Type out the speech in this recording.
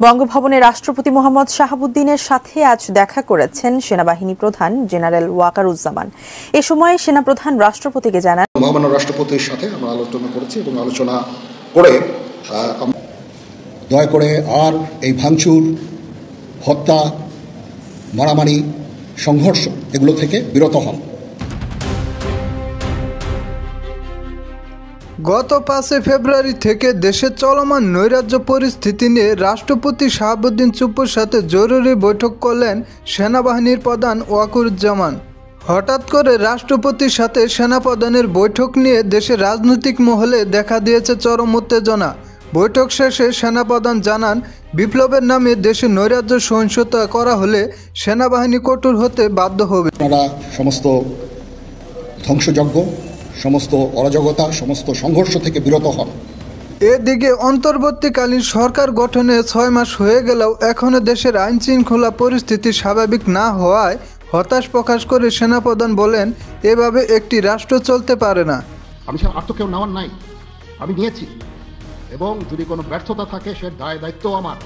বঙ্গভবনে রাষ্ট্রপতি মোহাম্মদ শাহাবুদ্দিনের সাথে আজ দেখা করেছেন সেনাবাহিনী প্রধান জেনারেল ওয়াকারুজ্জামান। এ সময় সেনাপ্রধান রাষ্ট্রপতিকে জানান, মহামান্য রাষ্ট্রপতির সাথে আমরা আলোচনা করেছি এবং আলোচনা করে দয়া করে আর এই ভাঙচুর, হত্যা, মারামারি, সংঘর্ষ এগুলো থেকে বিরত হন। গত 5 ফেব্রুয়ারি থেকে দেশে চলমান নৈরাজ্য পরিস্থিতি নিয়ে রাষ্ট্রপতি শাহাবুদ্দিন চুপ্পুর সাথে জরুরি বৈঠক করলেন সেনাবাহিনীর প্রধান ওয়াকারুজ্জামান। হঠাৎ করে রাষ্ট্রপতির সাথে সেনাপ্রধানের বৈঠক নিয়ে দেশের রাজনৈতিক মহলে দেখা দিয়েছে চরম উত্তেজনা। বৈঠক শেষে সেনাপ্রধান জানান, বিপ্লবের নামে দেশে নৈরাজ্য সহিংসতা করা হলে সেনাবাহিনী কঠোর হতে বাধ্য হবে। আপনারা সমস্ত ধ্বংসযজ্ঞ, সমস্ত অরাজকতা, সমস্ত সংঘর্ষ থেকে বিরত হন। এদিকে অন্তর্বর্তীকালীন সরকার গঠনে 6 মাস হয়ে গেলেও এখনও দেশের আইন শৃঙ্খলা পরিস্থিতি স্বাভাবিক না হওয়ায় হতাশ প্রকাশ করে সেনাপ্রধান বলেন, এভাবে একটি রাষ্ট্র চলতে পারে না। আমি সে আর তো কেউ নেওয়ার নাই, আমি নিয়েছি এবং যদি কোনো ব্যর্থতা থাকে সে দায় দায়িত্ব আমার।